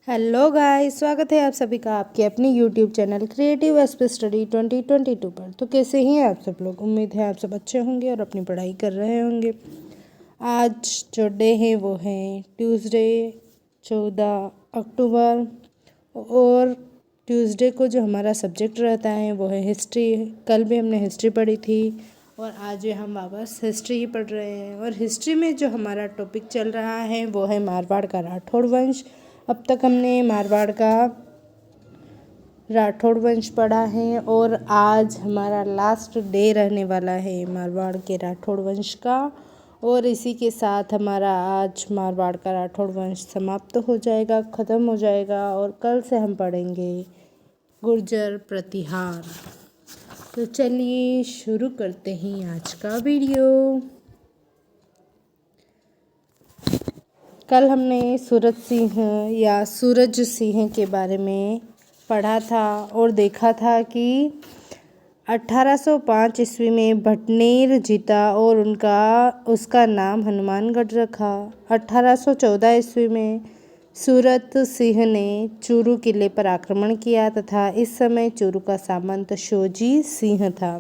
Hello guys, स्वागत है आप सभी का आपके अपने YouTube channel creative space study 2022 पर। तो कैसे हैं आप सब लोग। उम्मीद है आप सब अच्छे होंगे और अपनी पढ़ाई कर रहे होंगे। आज जो डे है वो है ट्यूसडे 14 अक्टूबर। और ट्यूसडे को जो हमारा सब्जेक्ट रहता है वो है हिस्ट्री। कल भी हमने हिस्ट्री पढ़ी थी और आज भी हम वापस हिस्ट्री ही पढ़ रहे हैं। और हिस्ट्री में जो हमारा टॉपिक चल रहा है वो है मारवाड़ का राठौड़ वंश। अब तक हमने मारवाड़ का राठौड़ वंश पढ़ा है और आज हमारा लास्ट डे रहने वाला है मारवाड़ के राठौड़ वंश का। और इसी के साथ हमारा आज मारवाड़ का राठौड़ वंश समाप्त हो जाएगा, ख़त्म हो जाएगा। और कल से हम पढ़ेंगे गुर्जर प्रतिहार। तो चलिए शुरू करते हैं आज का वीडियो। कल हमने सूरज सिंह या सूरज सिंह के बारे में पढ़ा था और देखा था कि 1805 ईस्वी में भटनेर जीता और उसका नाम हनुमानगढ़ रखा। 1814 ईस्वी में सूरत सिंह ने चूरू किले पर आक्रमण किया तथा इस समय चूरू का सामंत शोजी सिंह था।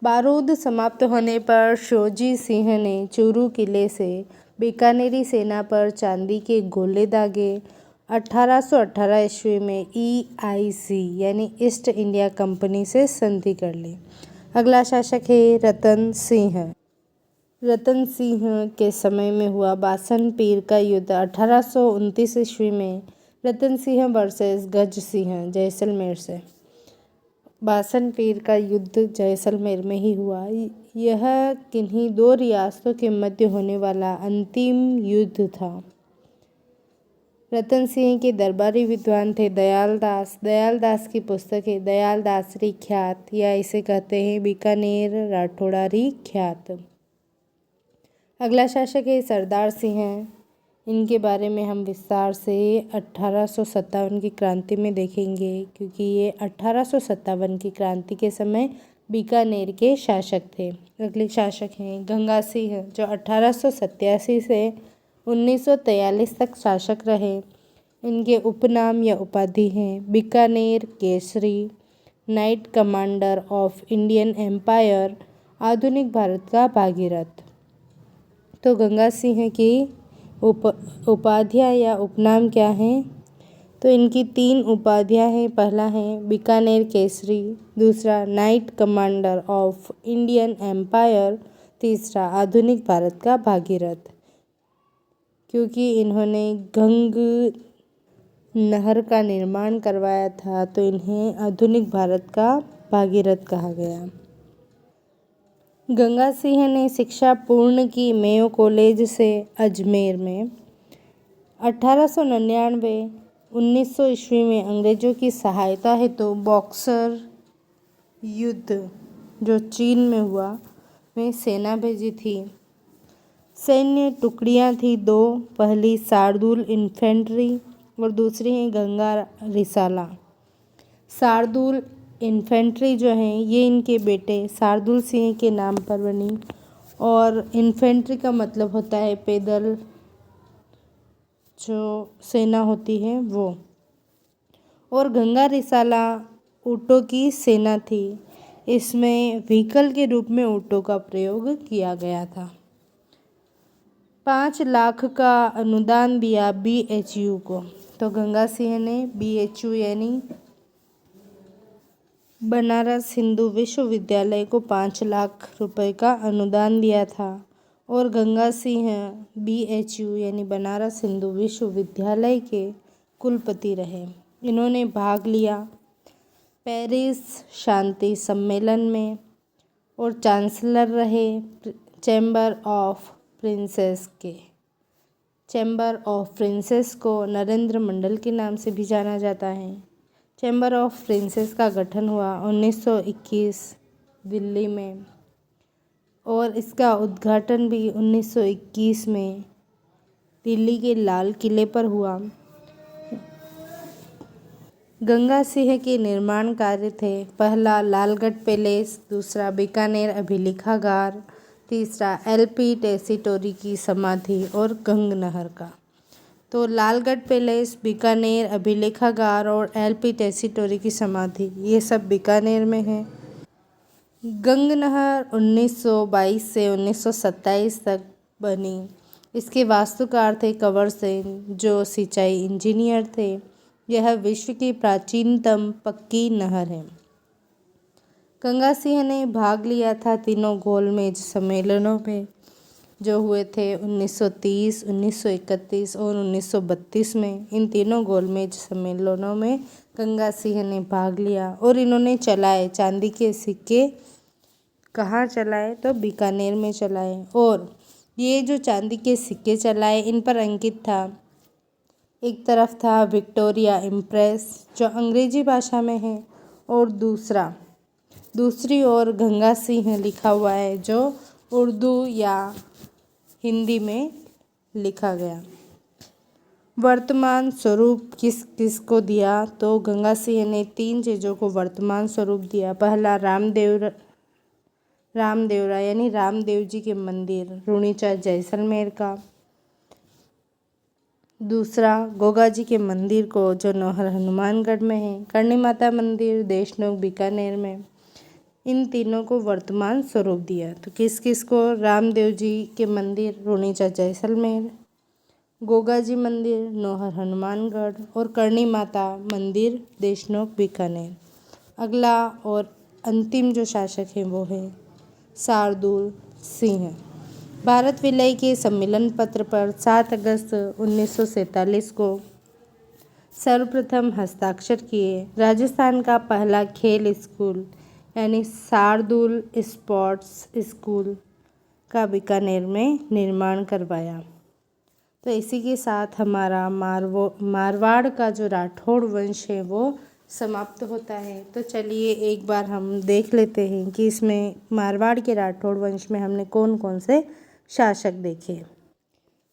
बारूद समाप्त होने पर शोजी सिंह ने चूरू किले से बीकानेरी सेना पर चांदी के गोले दागे। 1818 ईस्वी में EIC यानी ईस्ट इंडिया कंपनी से संधि कर ली। अगला शासक है रतन सिंह। रतन सिंह के समय में हुआ बासन पीर का युद्ध 1829 ईस्वी में रतन सिंह वर्सेस गज सिंह जैसलमेर से। बासन पीर का युद्ध जैसलमेर में ही हुआ। यह किन्हीं दो रियासतों के मध्य होने वाला अंतिम युद्ध था। रतन सिंह के दरबारी विद्वान थे दयालदास। दयालदास की पुस्तक है दयालदासरी ख्यात या इसे कहते हैं बीकानेर राठौड़ारी ख्यात। अगला शासक है सरदार सिंह। इनके बारे में हम विस्तार से 1857 की क्रांति में देखेंगे, क्योंकि ये 1857 की क्रांति के समय बीकानेर के शासक थे। अगले शासक हैं गंगा सिंह, जो 1887 से 1943 तक शासक रहे। इनके उपनाम या उपाधि हैं Bikaner Kesari, knight commander of Indian empire, आधुनिक भारत का भागीरथ। तो गंगा सिंह की उपाधियाँ या उपनाम क्या हैं? तो इनकी 3 उपाधियाँ हैं। पहला है बीकानेर केसरी, दूसरा knight commander of Indian empire, तीसरा आधुनिक भारत का भागीरथ। क्योंकि इन्होंने गंग नहर का निर्माण करवाया था तो इन्हें आधुनिक भारत का भागीरथ कहा गया। गंगा सिंह ने शिक्षा पूर्ण की मेयो कॉलेज से अजमेर में। 1899 1900 ईस्वी में अंग्रेजों की सहायता हेतु बॉक्सर युद्ध जो चीन में हुआ में सेना भेजी थी। सैन्य टुकड़ियां थी 2, पहली शार्दुल इन्फेंट्री और दूसरी है गंगा रिसाला। शार्दुल इन्फेंट्री जो हैं ये इनके बेटे शार्दुल सिंह के नाम पर बनी। और इन्फेंट्री का मतलब होता है पैदल जो सेना होती है वो। और गंगा रिसाला ऊँटों की सेना थी। इसमें व्हीकल के रूप में ऊँटों का प्रयोग किया गया था। 5 लाख का अनुदान दिया BHU को। तो गंगा सिंह ने BHU यानी बनारस हिंदू विश्वविद्यालय को 5 लाख रुपए का अनुदान दिया था। और गंगा सिंह BHU यानी बनारस हिंदू विश्वविद्यालय के कुलपति रहे। इन्होंने भाग लिया पेरिस शांति सम्मेलन में और चांसलर रहे चैम्बर ऑफ प्रिंसेस के। चैम्बर ऑफ प्रिंसेस को नरेंद्र मंडल के नाम से भी जाना जाता है। चैम्बर ऑफ प्रिंसेस का गठन हुआ 1921 दिल्ली में और इसका उद्घाटन भी 1921 में दिल्ली के लाल किले पर हुआ। गंगा सिंह के निर्माण कार्य थे पहला लालगढ़ पैलेस, दूसरा बीकानेर तो लालगढ़ पैलेस, बीकानेर अभिलेखागार और एलपी टेसीटोरी की समाधि, ये सब बीकानेर में है। गंग नहर 1922 से 1927 तक बनी। इसके वास्तुकार थे कंवर सेन, जो सिंचाई इंजीनियर थे। यह विश्व की प्राचीनतम पक्की नहर है। गंगा सिंह ने भाग लिया था तीनों गोलमेज सम्मेलनों में, जो हुए थे 1930, 1931 और 1932 में। इन तीनों गोलमेज सम्मेलनों में गंगा सिंह ने भाग लिया और इन्होंने चलाए चांदी के सिक्के। कहाँ चलाए? तो बीकानेर में चलाए। और ये जो चांदी के सिक्के चलाए, इन पर अंकित था, एक तरफ था विक्टोरिया इम्प्रेस जो अंग्रेजी भाषा में है, और दूसरी ओर गंगा सिंह लिखा हुआ है, जो उर्दू या हिंदी में लिखा गया। वर्तमान स्वरूप किस किस को दिया? तो गंगा सिंह ने 3 चीज़ों को वर्तमान स्वरूप दिया। पहला रामदेवरा यानी रामदेव जी के मंदिर रुणीचा जैसलमेर का। दूसरा गोगा जी के मंदिर को, जो नौहर हनुमानगढ़ में है। करणी माता मंदिर देशनोक बीकानेर में। इन तीनों को वर्तमान स्वरूप दिया। तो किस किस को? रामदेव जी के मंदिर रुणीचा जैसलमेर, गोगा जी मंदिर नौहर हनुमानगढ़ और करणी माता मंदिर देशनोक बीकानेर। अगला और अंतिम जो शासक हैं वो है शार्दुल सिंह। भारत विलय के सम्मेलन पत्र पर 7 अगस्त 1947 को सर्वप्रथम हस्ताक्षर किए। राजस्थान का पहला खेल स्कूल यानी शार्दुल स्पोर्ट्स स्कूल का बीकानेर में निर्माण करवाया। तो इसी के साथ हमारा मारवाड़ का जो राठौड़ वंश है वो समाप्त होता है। तो चलिए एक बार हम देख लेते हैं कि इसमें मारवाड़ के राठौड़ वंश में हमने कौन कौन से शासक देखे।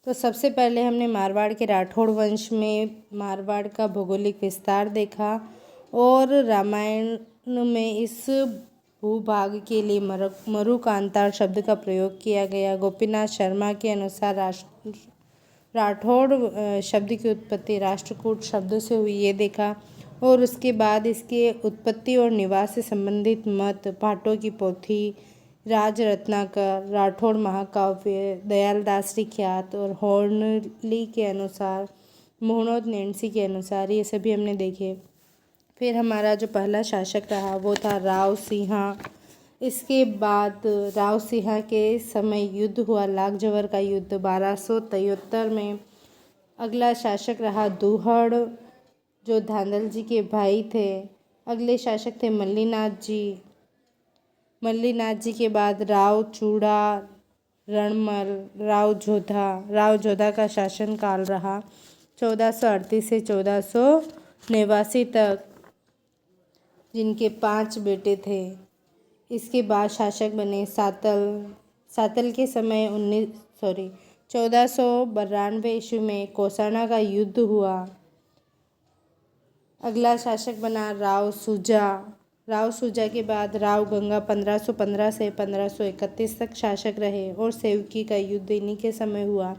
तो सबसे पहले हमने मारवाड़ के राठौड़ वंश में मारवाड़ का भौगोलिक विस्तार देखा और रामायण में इस भूभाग के लिए मरुकांतार शब्द का प्रयोग किया गया। गोपीनाथ शर्मा के अनुसार राठौड़ शब्द की उत्पत्ति राष्ट्रकूट शब्द से हुई, ये देखा। और उसके बाद इसके उत्पत्ति और निवास से संबंधित मत, पाठों की पोथी, राज रत्नाकर, राठौड़ महाकाव्य, दयालदास ख्यात और हॉर्नली के अनुसार, मोहनोद नैन्सी के अनुसार, ये सभी हमने देखे। फिर हमारा जो पहला शासक रहा वो था राव सिंहा। इसके बाद राव सिंहा के समय युद्ध हुआ, लाख का युद्ध 1273 में। अगला शासक रहा दूहड़, जो धांधल जी के भाई थे। अगले शासक थे मल्लीनाथ जी के बाद राव चूड़ा, रणमल, राव जोधा का शासन काल रहा 1438 से 1489 तक, जिनके 5 बेटे थे। इसके बाद शासक बने सातल के समय 1492 ईस्वी में कौसाना का युद्ध हुआ। अगला शासक बना राव सूजा के बाद राव गंगा 1515 से 1531 तक शासक रहे और सेवकी का युद्ध इन्हीं के समय हुआ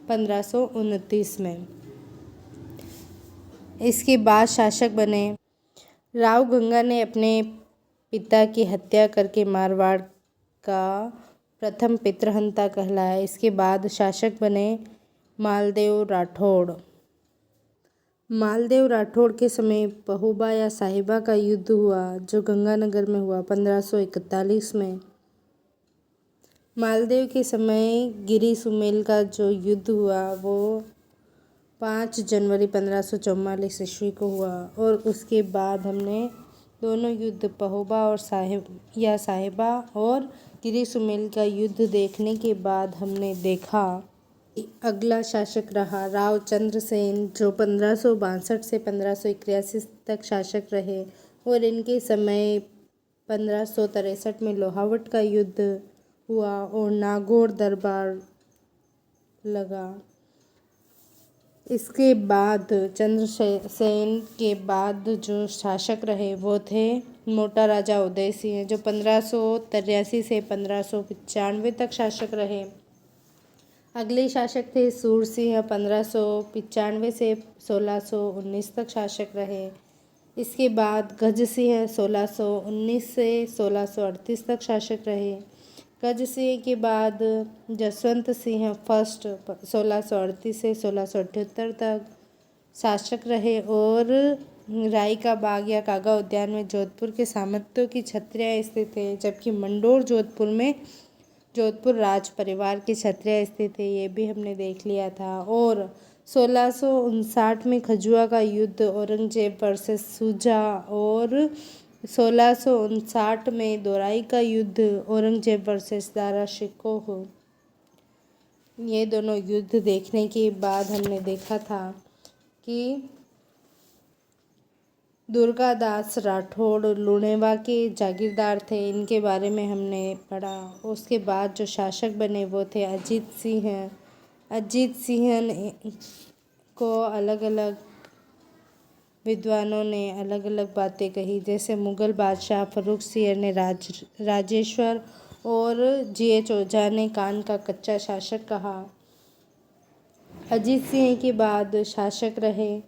1529 में। इसके बाद शासक बने राव गंगा ने अपने पिता की हत्या करके मारवाड़ का प्रथम पितृहंता कहलाया। इसके बाद शासक बने मालदेव राठौड़ के समय पहुबा या साहिबा का युद्ध हुआ, जो गंगानगर में हुआ 1541 में। मालदेव के समय गिरी सुमेल का जो युद्ध हुआ वो 5 जनवरी 1544 ईस्वी को हुआ। और उसके बाद हमने दोनों युद्ध पहुबा और साहिबा और गिरी सुमेल का युद्ध देखने के बाद हमने देखा अगला शासक रहा राव चंद्रसेन, जो 1562 से 1581 तक शासक रहे और इनके समय 1563 में लोहावट का युद्ध हुआ और नागौर दरबार लगा। इसके बाद चंद्रसेन के बाद जो शासक रहे वो थे मोटा राजा उदय सिंह, जो 1583 से 1595 तक शासक रहे। अगले शासक थे सूरसिंह, 1595 से 1619 तक शासक रहे। इसके बाद गजसिंह 1619 से 1638 तक शासक रहे। गजसिंह के बाद जसवंत सिंह फर्स्ट 1638 से 1678 तक शासक रहे और राई का बाग या कागा उद्यान में जोधपुर के सामंतों की छत्रियाँ स्थित है, जबकि मंडोर जोधपुर में जोधपुर राज परिवार की छत्रियाँ स्थित है, ये भी हमने देख लिया था। और 1659 में खजुआ का युद्ध औरंगजेब वर्सेस सुजा और 1659 में दोराई का युद्ध औरंगजेब वर्सेस दारा शिकोह, ये दोनों युद्ध देखने के बाद हमने देखा था कि दुर्गादास राठौड़ लुणेवा के जागीरदार थे, इनके बारे में हमने पढ़ा। उसके बाद जो शासक बने वो थे अजीत सिंह। अजीत सिंह को अलग अलग विद्वानों ने अलग अलग बातें कही, जैसे मुग़ल बादशाह फर्रुख सिंह ने राजेश्वर और G.H. ओझा ने कान का कच्चा शासक कहा। अजीत सिंह के बाद शासक रहे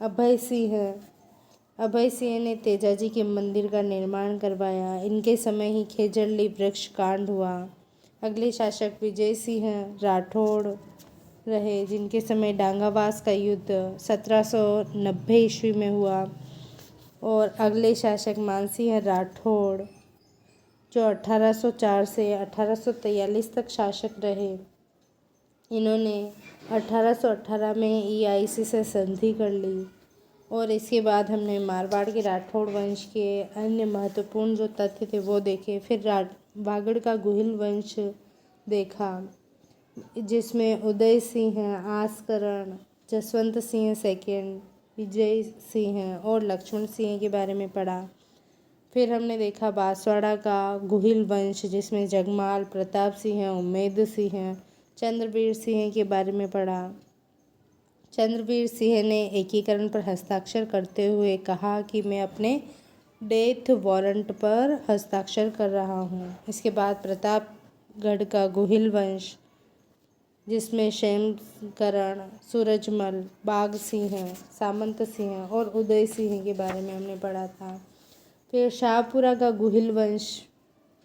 अभय सिंह। अभय सिंह ने तेजाजी के मंदिर का निर्माण करवाया। इनके समय ही खेजड़ली वृक्ष कांड हुआ। अगले शासक विजय सिंह राठौड़ रहे, जिनके समय डांगावास का युद्ध 1790 ईस्वी में हुआ। और अगले शासक मानसिंह राठौड़, जो 1804 से 1843 तक शासक रहे। इन्होंने 1818 में EIC से संधि कर ली। और इसके बाद हमने मारवाड़ के राठौड़ वंश के अन्य महत्वपूर्ण जो तथ्य थे वो देखे। फिर वागड़ का गुहिल वंश देखा, जिसमें उदय सिंह, आसकरण, जसवंत सिंह सेकंड, विजय सिंह और लक्ष्मण सिंह के बारे में पढ़ा। फिर हमने देखा बांसवाड़ा का गुहिल वंश, जिसमें जगमाल, प्रताप सिंह, उम्मेद सिंह, चंद्रवीर सिंह के बारे में पढ़ा। चंद्रवीर सिंह ने एकीकरण पर हस्ताक्षर करते हुए कहा कि मैं अपने डेथ वारंट पर हस्ताक्षर कर रहा हूँ। इसके बाद प्रतापगढ़ का गुहिल वंश, जिसमें क्षेमकरण, सूरजमल, बाघ सिंह, सामंत सिंह और उदय सिंह के बारे में हमने पढ़ा था। फिर शाहपुरा का गुहिल वंश,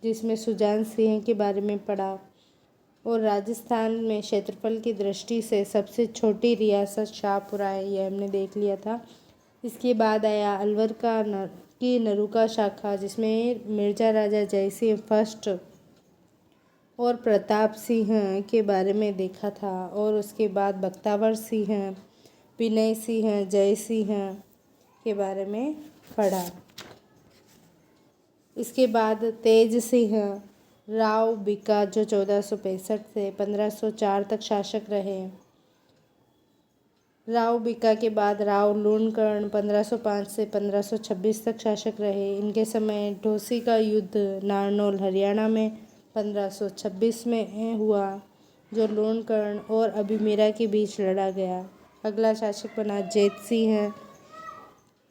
जिसमें सुजान सिंह के बारे में पढ़ा। और राजस्थान में क्षेत्रफल की दृष्टि से सबसे छोटी रियासत शाहपुरा है, यह हमने देख लिया था। इसके बाद आया अलवर की नरुका शाखा, जिसमें मिर्जा राजा जयसिंह फर्स्ट और प्रताप सिंह के बारे में देखा था। और उसके बाद बख्तावर सिंह, विनय सिंह, जय सिंह के बारे में पढ़ा। इसके बाद तेज सिंह राव बिका, जो 1465 से 1504 तक शासक रहे। राव बिका के बाद राव लूणकर्ण 1505 से 1526 तक शासक रहे। इनके समय ढोसी का युद्ध नारनौल हरियाणा में 1526 में हुआ, जो लूणकर्ण और अभिमीरा के बीच लड़ा गया। अगला शासक बना जैत सिंह।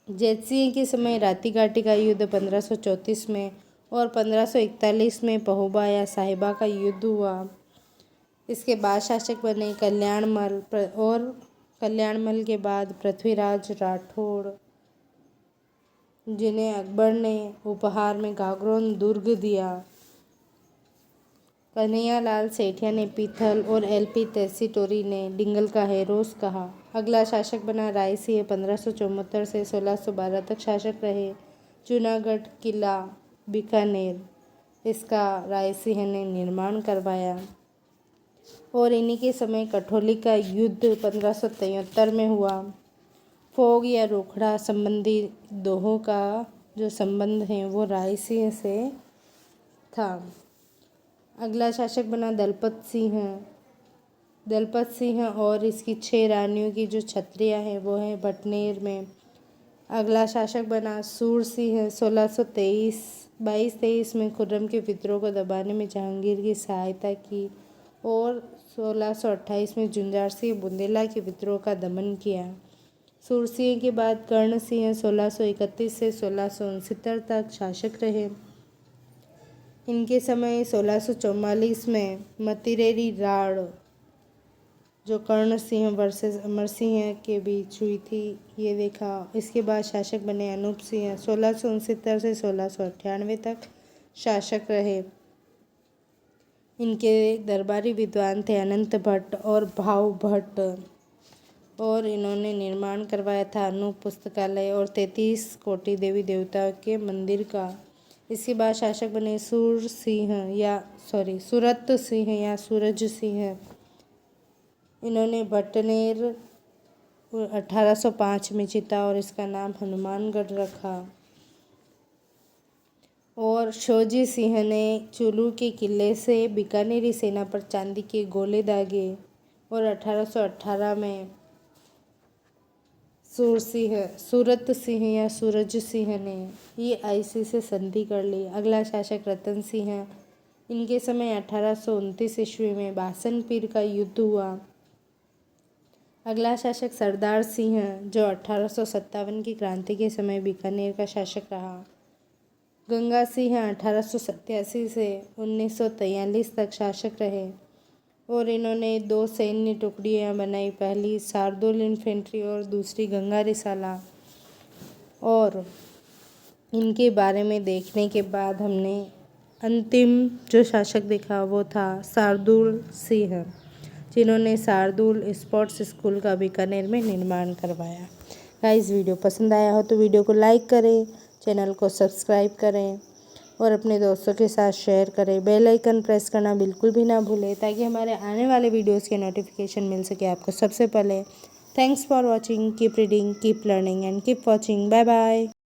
जैत सिंह के समय राती घाटी का युद्ध 1534 में और 1541 में पहोबा या साहिबा का युद्ध हुआ। इसके बाद शासक बने कल्याणमल और कल्याणमल के बाद पृथ्वीराज राठौड़, जिन्हें अकबर ने उपहार में गागरोन दुर्ग दिया। कन्हैयालाल सेठिया ने पीथल और LP तेसीटोरी ने डिंगल का हेरोस कहा। अगला शासक बना राय सिंह, 1574 से 1612 तक शासक रहे। जूनागढ़ किला बीकानेर, इसका राय सिंह ने निर्माण करवाया। और इन्हीं के समय कठौली का युद्ध 1573 में हुआ। फोग या रोखड़ा संबंधी दोहों का जो संबंध है वो राय सिंह से था। अगला शासक बना दलपत सिंह। दलपत सिंह और इसकी 6 रानियों की जो छत्रियाँ हैं वो हैं भटनेर में। अगला शासक बना सूर सिंह, 1623 में खुर्रम के विद्रोह को दबाने में जहांगीर की सहायता की और 1628 में जुंजार सिंह बुंदेला के विद्रोह का दमन किया। सूर सिंह के बाद कर्ण सिंह 1631 से 1669 तक शासक रहे। इनके समय 1644 में मतिरेरी राड़ जो कर्ण सिंह वर्सेस अमर सिंह के बीच हुई थी, ये देखा। इसके बाद शासक बने अनूप सिंह, 1669 से 1698 तक शासक रहे। इनके दरबारी विद्वान थे अनंत भट्ट और भाव भट्ट, और इन्होंने निर्माण करवाया था अनूप पुस्तकालय और 33 कोटि देवी देवताओं के मंदिर का। इसके बाद शासक बने सूरत सिंह या सूरज सिंह। इन्होंने भटनेर 1805 में जीता और इसका नाम हनुमानगढ़ रखा। और शोजी सिंह ने चुलू के किले से बीकानेरी सेना पर चांदी के गोले दागे और 1818 में सूरत सिंह या सूरज सिंह ने EIC से संधि कर ली। अगला शासक रतन सिंह। इनके समय 1829 ईस्वी में बासन पीर का युद्ध हुआ। अगला शासक सरदार सिंह, जो 1857 की क्रांति के समय बीकानेर का शासक रहा। गंगा सिंह 1887 से 1943 तक शासक रहे और इन्होंने 2 सैन्य टुकड़ियाँ बनाई, पहली शार्दुल इन्फेंट्री और दूसरी गंगा रिसाला। और इनके बारे में देखने के बाद हमने अंतिम जो शासक देखा वो था शार्दुल सिंह, जिन्होंने शार्दुल स्पोर्ट्स स्कूल का बीकानेर में निर्माण करवाया। गाइस, वीडियो पसंद आया हो तो वीडियो को लाइक करें, चैनल को सब्सक्राइब करें और अपने दोस्तों के साथ शेयर करें। बेल आइकन प्रेस करना बिल्कुल भी ना भूलें, ताकि हमारे आने वाले वीडियोस के नोटिफिकेशन मिल सके आपको सबसे पहले। Thanks for watching. Keep reading, keep learning and keep watching. Bye bye.